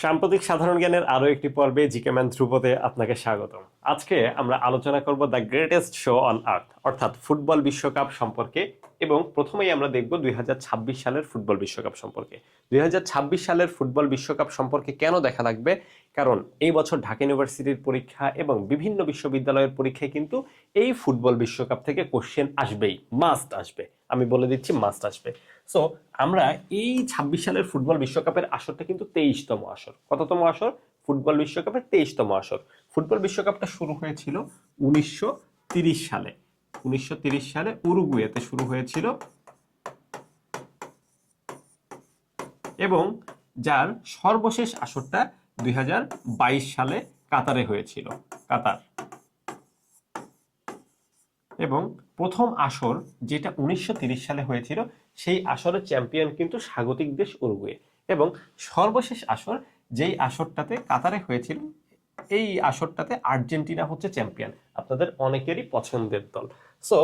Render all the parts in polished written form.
সাম্প্রতিক সাধারণ জ্ঞানের আরো একটি পর্বে জিকে ম্যান ধ্রুপদে আপনাকে স্বাগতম। আজকে আমরা আলোচনা করব the greatest show on earth অর্থাৎ ফুটবল বিশ্বকাপ সম্পর্কে। এবং প্রথমেই আমরা দেখব 2026 সালের ফুটবল বিশ্বকাপ সম্পর্কে। 2026 সালের ফুটবল বিশ্বকাপ সম্পর্কে কেন দেখা লাগবে, কারণ এই বছর ঢাকা ইউনিভার্সিটির পরীক্ষা এবং বিভিন্ন বিশ্ববিদ্যালয়ের পরীক্ষায় কিন্তু এই ফুটবল বিশ্বকাপ থেকে কোশ্চেন আসবেই, মাস্ট আসবে। আমি বলে দিচ্ছি মাস্ট আসবে। সো আমরা এই 26 সালের ফুটবল বিশ্বকাপের আসরটা কিন্তু 23তম আসর। কততম আসর? ফুটবল বিশ্বকাপের 23তম আসর। ফুটবল বিশ্বকাপটা শুরু হয়েছিল 1930 সালে। 1930 সালে উরুগুয়েতে শুরু হয়েছিল এবং যার সর্বশেষ আসরটা 2022 সালে কাতারে হয়েছিল। কাতার। এবং প্রথম আসর যেটা 1930 সালে হয়েছিল সেই আসরের চ্যাম্পিয়ন কিন্তু স্বাগতিক দেশ উরুগুয়ে। এবং সর্বশেষ আসর যেই আসরটাতে কাতারে হয়েছিল এই আসরটাতে আর্জেন্টিনা হচ্ছে চ্যাম্পিয়ন, আপনাদের অনেকেরই পছন্দের দল। সো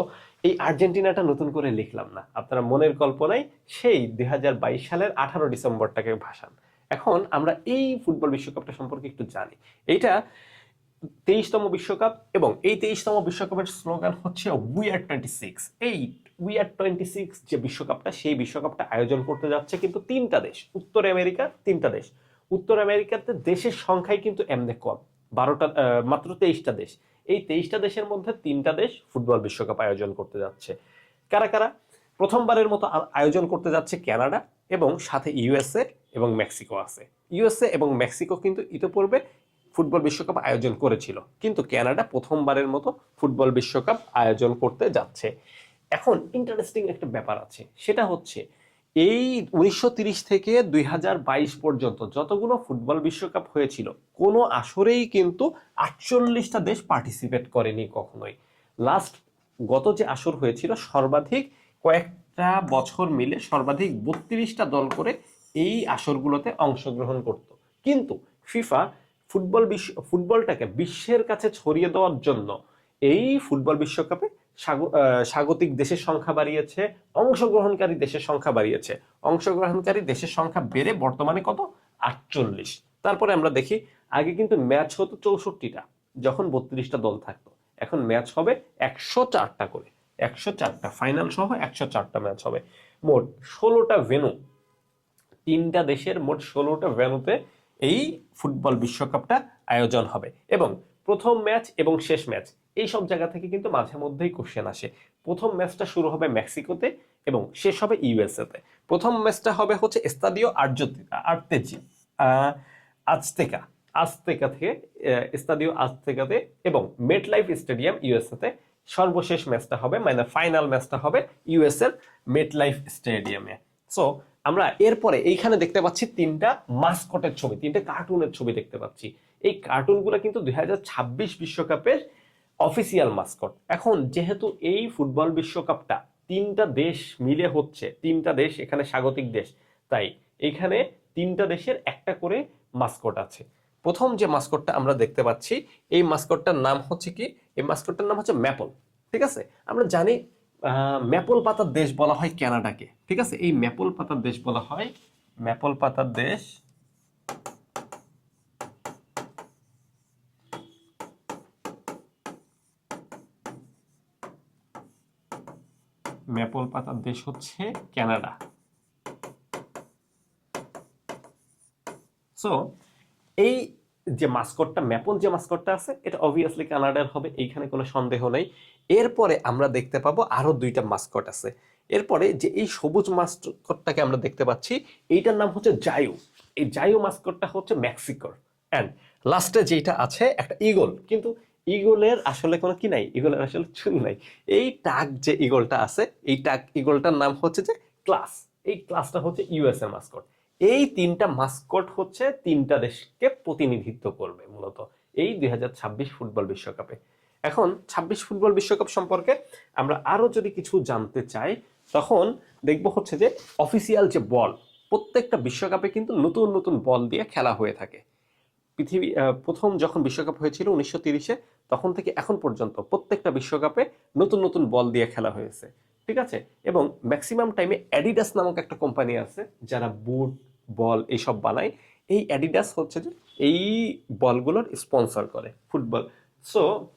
এই আর্জেন্টিনাটা নতুন করে লিখলাম না, আপনারা মনের কল্পনায় সেই 2022 সালের 18 ডিসেম্বরটাকে ভাসান। এখন আমরা এই ফুটবল বিশ্বকাপটা সম্পর্কে একটু জানি। এইটা 23তম বিশ্বকাপ এবং এই 23তম বিশ্বকাপের স্লোগান হচ্ছে উই আর 26। এই উই আর 26 যে বিশ্বকাপটা, সেই বিশ্বকাপটা আয়োজন করতে যাচ্ছে কিন্তু তিনটা দেশ, উত্তর আমেরিকার তিনটা দেশ। উত্তর আমেরিকাতে দেশের সংখ্যাই কিন্তু এমনি কম, 12টা, মাত্র 23টা দেশ। এই 23টা দেশের মধ্যে তিনটা দেশ ফুটবল বিশ্বকাপ আয়োজন করতে যাচ্ছে। কারা কারা? প্রথমবারের মতো আয়োজন করতে যাচ্ছে কানাডা এবং সাথে ইউএসএ এবং মেক্সিকো আছে। ইউএসএ এবং মেক্সিকো কিন্তু ইতিপূর্বে ফুটবল বিশ্বকাপ আয়োজন করেছিল, কিন্তু কানাডা প্রথমবারের মতো ফুটবল বিশ্বকাপ আয়োজন করতে যাচ্ছে। এখন ইন্টারেস্টিং একটা ব্যাপার আছে, সেটা হচ্ছে এই 1930 থেকে 2022 পর্যন্ত যতগুলো ফুটবল বিশ্বকাপ হয়েছিল কোনো আসরেই কিন্তু 48টা দেশ পার্টিসিপেট করেনি কখনোই। লাস্ট গত যে আসর হয়েছিল সর্বাধিক কয়েকটা বছর মিলে সর্বাধিক 32টা দল করে এই আসরগুলোতে অংশগ্রহণ করত। কিন্তু ফিফা ফুটবলটাকে বিশ্বের কাছে ছড়িয়ে দেওয়ার জন্য এই ফুটবল বিশ্বকাপে স্বাগতিক দেশের সংখ্যা বাড়িয়েছে, অংশগ্রহণকারী দেশের সংখ্যা বাড়িয়েছে। অংশগ্রহণকারী দেশের সংখ্যা বেড়ে বর্তমানে কত? 48। তারপরে আমরা দেখি আগে কিন্তু ম্যাচ হতো 64টা যখন 32টা দল থাকতো, এখন ম্যাচ হবে 104টা করে। 104টা ফাইনাল সহ 104টা ম্যাচ হবে। মোট 16টা ভেন্যু, তিনটা দেশের মোট 16টা ভেন্যুতে এই ফুটবল বিশ্বকাপটা আয়োজন হবে। এবং প্রথম ম্যাচ এবং শেষ ম্যাচ এই সব জায়গা থেকে কিন্তু মাঝে মধ্যেই কোশ্চেন আসে। প্রথম ম্যাচটা শুরু হবে মেক্সিকোতে এবং শেষ হবে ইউএসএ তে। প্রথম ম্যাচটা হবে হচ্ছে এস্তাদিও আর্তেজি আজতেকা আজতেকা থেকে, এস্তাদিও আজতেকাতে এবং মেটলাইফ স্টেডিয়াম ইউএসএ তে। সর্বশেষ ম্যাচটা হবে, মানে ফাইনাল ম্যাচটা হবে ইউএস এর মেটলাইফ স্টেডিয়ামে। সো আমরা এরপরে এইখানে দেখতে পাচ্ছি তিনটা মাস্কটের ছবি, তিনটা কার্টুনের ছবি দেখতে পাচ্ছি। এই কার্টুনগুলো কিন্তু 2026 বিশ্বকাপের অফিসিয়াল মাস্কট। এখন যেহেতু এই ফুটবল বিশ্বকাপটা তিনটা দেশ মিলে হচ্ছে, তিনটা দেশ এখানে স্বাগতিক দেশ, তাই এখানে তিনটা দেশের একটা করে মাস্কট আছে। প্রথম যে মাস্কটটা আমরা দেখতে পাচ্ছি এই মাস্কটটার নাম হচ্ছে কি? এই মাস্কটটার নাম হচ্ছে ম্যাপল। ঠিক আছে, আমরা জানি ম্যাপল পাতার দেশ বলা হয় কানাডাকে। ঠিক আছে, এই ম্যাপল পাতার দেশ বলা হয়, ম্যাপল পাতার দেশ ম্যাপল পাতার দেশ হচ্ছে কানাডা। সো এই যে মাস্কটটা, ম্যাপল যে মাস্কটটা আছে, এটা অবভিয়াসলি কানাডার হবে, এইখানে কোনো সন্দেহ নেই। এরপরে আমরা দেখতে পাবো আরো দুইটা মাস্কট আছে। এরপরে যে এই সবুজ মাস্কটটাকে আমরা দেখতে পাচ্ছি, এইটার নাম হচ্ছে জায়ু। এই জায়ু মাস্কটটা হচ্ছে মেক্সিকোর। অ্যান্ড লাস্টে যেটা আছে একটা ইগল, কিন্তু ইগলের আসলে কোনো কি নাই, ইগলের আসলে চুল নাই। এই টাক যে ইগলটা আছে, এই টাক ইগলটার নাম হচ্ছে যে ক্লাস। এই ক্লাসটা হচ্ছে ইউএস এর মাস্কট। এই তিনটা মাস্কট হচ্ছে তিনটা দেশকে প্রতিনিধিত্ব করবে মূলত এই 2026 ফুটবল বিশ্বকাপে। এখন 26 ফুটবল বিশ্বকাপ সম্পর্কে আমরা আরো যদি কিছু জানতে চাই, তখন দেখব হচ্ছে যে অফিসিয়াল যে বল, প্রত্যেকটা বিশ্বকাপে কিন্তু নতুন নতুন বল দিয়ে খেলা হয়ে থাকে। পৃথিবী প্রথম যখন বিশ্বকাপ হয়েছিল 1930-এ, তখন থেকে এখন পর্যন্ত প্রত্যেকটা বিশ্বকাপে নতুন নতুন বল দিয়ে খেলা হয়েছে। ঠিক আছে, এবং ম্যাক্সিমাম টাইমে অ্যাডিডাস নামক একটা কোম্পানি আছে যারা বুট, বল এইসব বানায়। এই অ্যাডিডাস হচ্ছে যে এই বলগুলোর স্পন্সর করে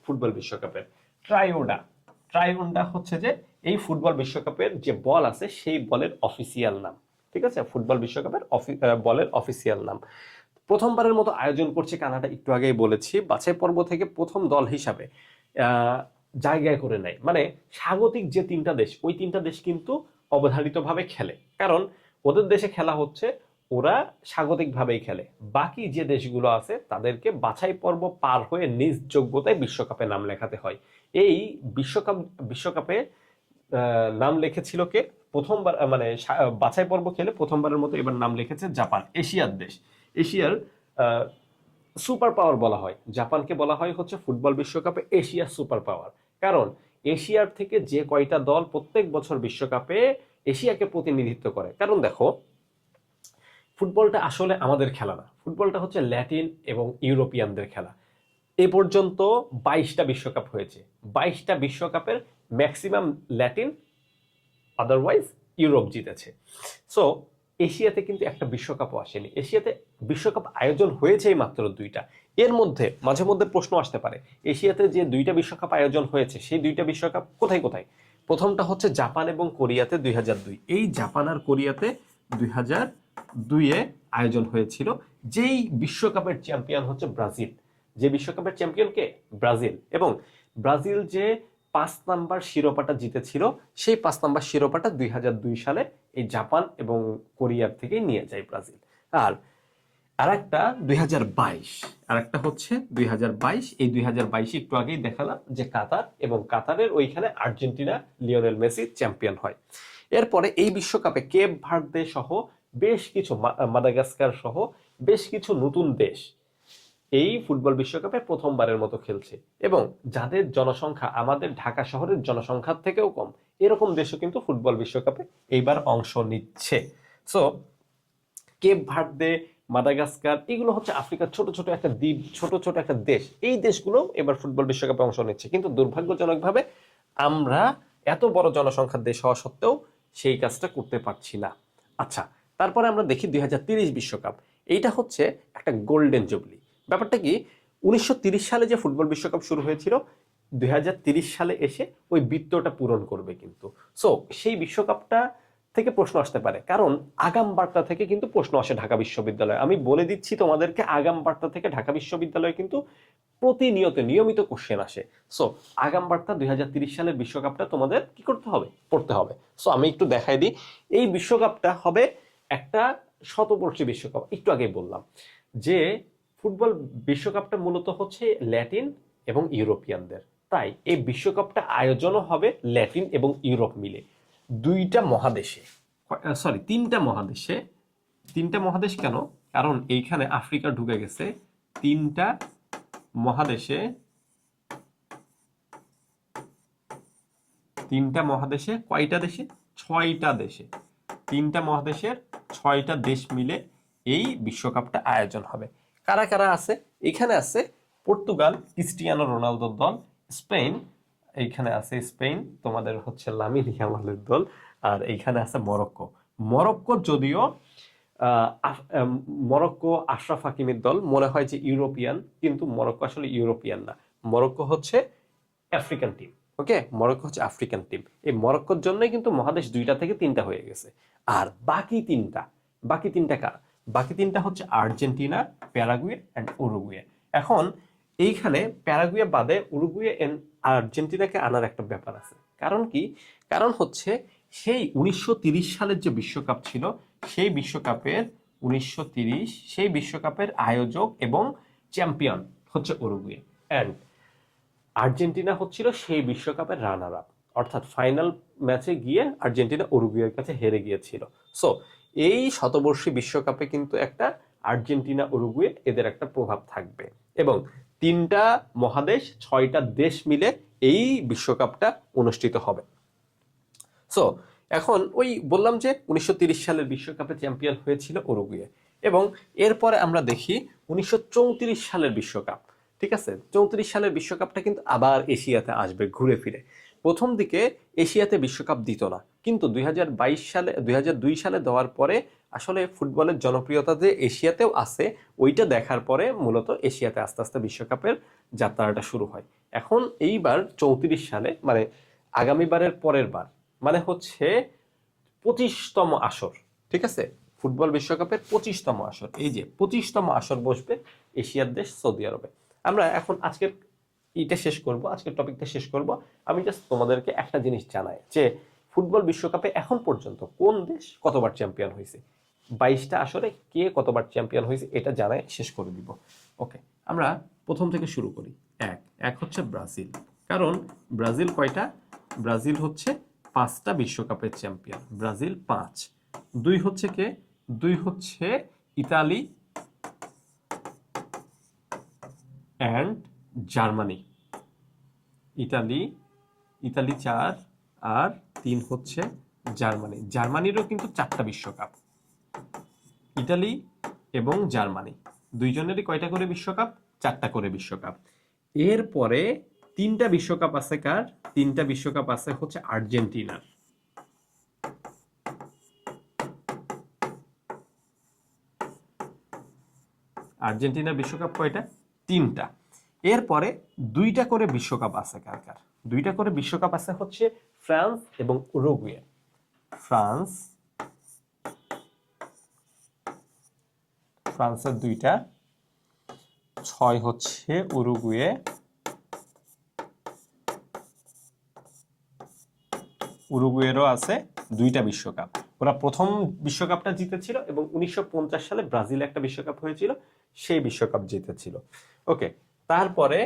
ফুটবল বিশ্বকাপের। ট্রাইওন্ডা হচ্ছে যে এই ফুটবল বিশ্বকাপের যে বল আছে সেই বলের অফিসিয়াল নাম। ঠিক আছে, ফুটবল বিশ্বকাপের বলের অফিসিয়াল নাম। প্রথমবারের মতো আয়োজন করছে কানাডা, একটু আগেই বলেছি। বাছাই পর্ব থেকে প্রথম দল হিসাবে জায়গায় করে নেয়, মানে স্বাগতিক যে তিনটা দেশ, ওই তিনটা দেশ কিন্তু অবধারিতভাবে খেলে, কারণ ওদের দেশে খেলা হচ্ছে, ওরা স্বাগতিকভাবেই খেলে। বাকি যে দেশগুলো আছে তাদেরকে বাছাই পর্ব পার হয়ে নিজ যোগ্যতায় বিশ্বকাপে নাম লেখাতে হয়। এই বিশ্বকাপে নাম লিখেছিল কে? প্রথমবার মানে বাছাই পর্ব খেলে প্রথমবারের মতো এবার নাম লিখেছে জাপান, এশিয়ার দেশ। এশিয়ার সুপার পাওয়ার বলা হয় জাপানকে, বলা হয় হচ্ছে ফুটবল বিশ্বকাপে এশিয়ার সুপার পাওয়ার। কারণ এশিয়ার থেকে যে কয়টা দল প্রত্যেক বছর বিশ্বকাপে এশিয়াকে প্রতিনিধিত্ব করে। কারণ দেখো, ফুটবলটা আসলে আমাদের খেলা না, ফুটবলটা হচ্ছে ল্যাটিন এবং ইউরোপিয়ানদের খেলা। এ পর্যন্ত 22টা বিশ্বকাপ হয়েছে, 22টা বিশ্বকাপের ম্যাক্সিমাম ল্যাটিন, আদারওয়াইজ ইউরোপ জিতেছে। সো এশিয়াতে কিন্তু একটা বিশ্বকাপও আসেনি। এশিয়াতে বিশ্বকাপ আয়োজন হয়েছে মাত্র 2টা। এর মধ্যে মাঝে মধ্যে প্রশ্ন আসতে পারে, এশিয়াতে যে 2টা বিশ্বকাপ আয়োজন হয়েছে সেই 2টা বিশ্বকাপ কোথায় কোথায়? প্রথমটা হচ্ছে জাপান এবং কোরিয়াতে 2002। এই জাপান আর কোরিয়াতে 2002-এ আয়োজন হয়েছিল। যেই বিশ্বকাপের চ্যাম্পিয়ন হচ্ছে ব্রাজিল। যে বিশ্বকাপের চ্যাম্পিয়ন কে? ব্রাজিল। এবং ব্রাজিল যে 5 নাম্বার শিরোপাটা জিতেছিল, সেই 5 নাম্বার শিরোপাটা 2002 সালে এই জাপান এবং কোরিয়ার থেকে নিয়ে যায় ব্রাজিল। আর আরেকটা 2022, আরেকটা হচ্ছে 2022। এই 2022 একটু আগেই দেখালাম যে কাতার, এবং কাতারের ওইখানে আর্জেন্টিনা, লিওনেল মেসি চ্যাম্পিয়ন হয়। এরপরে এই বিশ্বকাপে কেপ ভার্দে সহ বেশ কিছু, মাদাগাস্কার সহ বেশ কিছু নতুন দেশ এই ফুটবল বিশ্বকাপে প্রথমবারের মতো খেলছে, এবং যাদের জনসংখ্যা আমাদের ঢাকা শহরের জনসংখ্যার থেকেও কম, এরকম দেশও কিন্তু ফুটবল বিশ্বকাপে এইবার অংশ নিচ্ছে। সো কেপ ভার্দে, মাদাগাস্কার, এগুলো হচ্ছে আফ্রিকার ছোট ছোট একটা দ্বীপ, ছোট ছোট একটা দেশ। এই দেশগুলো এবার ফুটবল বিশ্বকাপে অংশ নিচ্ছে, কিন্তু দুর্ভাগ্যজনকভাবে আমরা এত বড় জনসংখ্যার দেশ হওয়া সত্ত্বেও সেই কাজটা করতে পারছি না। আচ্ছা, তারপরে আমরা দেখি 2030 বিশ্বকাপ। এইটা হচ্ছে একটা গোল্ডেন জুবলি। ব্যাপারটা কি, 1930 সালে যে ফুটবল বিশ্বকাপ শুরু হয়েছিল, 2030 সালে এসে ওই বৃত্তটা পূরণ করবে কিন্তু। সো সেই বিশ্বকাপটা থেকে প্রশ্ন আসতে পারে, কারণ আগাম বার্তা থেকে কিন্তু প্রশ্ন আসে ঢাকা বিশ্ববিদ্যালয়ে। আমি বলে দিচ্ছি তোমাদেরকে, আগাম বার্তা থেকে ঢাকা বিশ্ববিদ্যালয়ে কিন্তু প্রতিনিয়ত নিয়মিত কোশ্চেন আসে। সো আগাম বার্তা 2030 সালের বিশ্বকাপটা তোমাদের কি করতে হবে? পড়তে হবে। সো আমি একটু দেখাই দিই। এই বিশ্বকাপটা হবে একটা শতবর্ষী বিশ্বকাপ। একটু আগে বললাম যে ফুটবল বিশ্বকাপটা মূলত হচ্ছে ল্যাটিন এবং ইউরোপিয়ানদের, তাই এই বিশ্বকাপটা আয়োজনও হবে ল্যাটিন এবং ইউরোপ মিলে, 2টা মহাদেশে, সরি 3টা মহাদেশে। 3টা মহাদেশ কেন? কারণ এইখানে আফ্রিকা ঢুকে গেছে। 3টা মহাদেশে, 3টা মহাদেশে কয়টা দেশে? 6টা দেশে। 3টা মহাদেশের 6টা দেশ মিলে এই বিশ্বকাপটা আয়োজন হবে। কারা কারা আছে? এখানে আছে পর্তুগাল, ক্রিস্টিয়ানো রোনালদোর দল। স্পেন, এইখানে আছে স্পেন, তোমাদের হচ্ছে লামিন ইয়ামালের দল। আর এইখানে আছে মরক্কো। মরক্কো যদিও মরক্কো আশরাফ হাকিমের দল, মনে হয় যে ইউরোপিয়ান, কিন্তু মরক্কো আসলে ইউরোপিয়ান না, মরক্কো হচ্ছে আফ্রিকান টিম। ওকে, মরক্কো হচ্ছে আফ্রিকান টিম। এই মরক্কোর জন্যই কিন্তু মহাদেশ 2টা থেকে 3টা হয়ে গেছে। আর বাকি তিনটা কার? বাকি 3টা হচ্ছে আর্জেন্টিনা, প্যারাগুয়ে অ্যান্ড উরুগুয়ে। এখন এইখানে প্যারাগুয়ে বাদে উরুগুয়ে এন্ড আর্জেন্টিনাকে আনার একটা ব্যাপার আছে। কারণ কি? কারণ হচ্ছে সেই 1930 সালের যে বিশ্বকাপ ছিল, সেই বিশ্বকাপের 1930 সেই বিশ্বকাপের আয়োজক এবং চ্যাম্পিয়ন হচ্ছে উরুগুয়ে, অ্যান্ড আর্জেন্টিনা হচ্ছিল সেই বিশ্বকাপের রানার আপ, অর্থাৎ ফাইনাল ম্যাচে গিয়ে আর্জেন্টিনা উরুগুয়ের কাছে হেরে গিয়েছিল। সো এই শতবর্ষী বিশ্বকাপে কিন্তু একটা আর্জেন্টিনা উরুগুয়ে এদের একটা প্রভাব থাকবে, এবং 3টা মহাদেশ 6টা দেশ মিলে এই বিশ্বকাপটা অনুষ্ঠিত হবে। সো এখন ওই বললাম যে 1930 সালের বিশ্বকাপে চ্যাম্পিয়ন হয়েছিল উরুগুয়ে, এবং এরপরে আমরা দেখি 1934 সালের বিশ্বকাপ। ঠিক আছে, 34 সালের বিশ্বকাপটা কিন্তু আবার এশিয়াতে আসবে ঘুরে ফিরে। প্রথম দিকে এশিয়াতে বিশ্বকাপ দিত না, কিন্তু 2022 সালে 2002 সালে দেওয়ার পরে আসলে ফুটবলের জনপ্রিয়তা যে এশিয়াতেও আছে ওইটা দেখার পরে মূলত এশিয়াতে আস্তে আস্তে বিশ্বকাপের যাত্রাটা শুরু হয়। এখন এইবার 34 সালে মানে আগামীবারের পরের বার মানে হচ্ছে 25তম আসর, ঠিক আছে, ফুটবল বিশ্বকাপের 25তম আসর, এই যে 25তম আসর বসবে এশিয়ার দেশ সৌদি আরবে। আমরা এখন আজকের এটা শেষ করব, আজকের টপিকটা শেষ করব। আমি জাস্ট তোমাদেরকে একটা জিনিস জানাই যে ফুটবল বিশ্বকাপে এখন পর্যন্ত কোন দেশ কতবার চ্যাম্পিয়ন হয়েছে, 22টা আসরে কে কতবার চ্যাম্পিয়ন হয়েছে এটা জানাই শেষ করে দিব। ওকে, আমরা প্রথম থেকে শুরু করি। এক এক হচ্ছে ব্রাজিল, কারণ ব্রাজিল কয়টা, ব্রাজিল হচ্ছে 5টা বিশ্বকাপের চ্যাম্পিয়ন, ব্রাজিল 5। দুই হচ্ছে কে, দুই হচ্ছে Italy and Germany, Italy, Italy 4 আর 3 হচ্ছে জার্মানি, জার্মানিরও কিন্তু 4টা বিশ্বকাপ, ইতালি এবং জার্মানি দুইজনেরই কয়টা করে বিশ্বকাপ, 4টা করে বিশ্বকাপ। এরপরে 3টা বিশ্বকাপ আছে কার, 3টা বিশ্বকাপ আছে হচ্ছে আর্জেন্টিনার, আর্জেন্টিনার বিশ্বকাপ কয়টা, 3টা। এরপরে 2টা করে বিশ্বকাপ আছে কার কার, 2টা করে বিশ্বকাপ আছে হচ্ছে ফ্রান্স এবং উরুগুয়ে, ফ্রান্স, ফ্রান্সের 2টা, 6 হচ্ছে উরুগুয়ে, উরুগুয়েরও আছে 2টা বিশ্বকাপ। ওরা প্রথম বিশ্বকাপটা জিতেছিল এবং 1950 সালে ব্রাজিল একটা বিশ্বকাপ হয়েছিল, সেই বিশ্বকাপ জিতেছিল। ওকে, তারপরে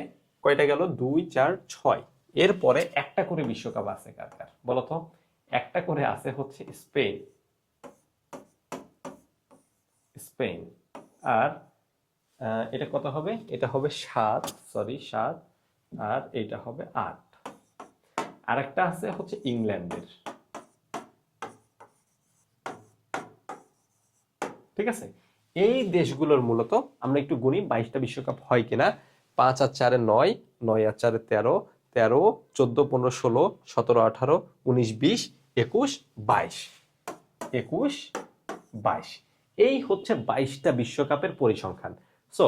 কয়টা গেল, 2 4 6, এরপরে একটা করে বিশ্বকাপ আছে কার কার বলতো, একটা করে আছে হচ্ছে স্পেন, স্পেন। আর এটা কত হবে, এটা হবে 7, সরি 7, আর এটা হবে 8। আরেকটা আছে হচ্ছে ইংল্যান্ডের, ঠিক আছে। এই দেশগুলোর মূলত আমরা একটু গুনি 22টা বিশ্বকাপ হয় কিনা, 5 আর 4 9, 9 আর 4 13, 13 14 15 16 17 18 19 20 21 22, 21 22, এই হচ্ছে 22টা বিশ্বকাপের পরিসংখ্যান। সো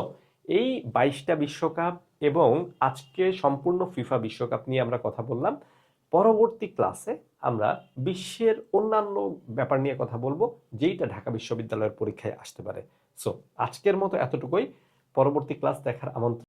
এই 22টা বিশ্বকাপ এবং আজকে সম্পূর্ণ ফিফা বিশ্বকাপ নিয়ে আমরা কথা বললাম। পরবর্তী ক্লাসে আমরা বিশ্বের অন্যান্য ব্যাপার নিয়ে কথা বলবো যেইটা ঢাকা বিশ্ববিদ্যালয়ের পরীক্ষায় আসতে পারে। সো আজকের মতো এতটুকুই, পরবর্তী ক্লাস দেখার আমন্ত্রণ।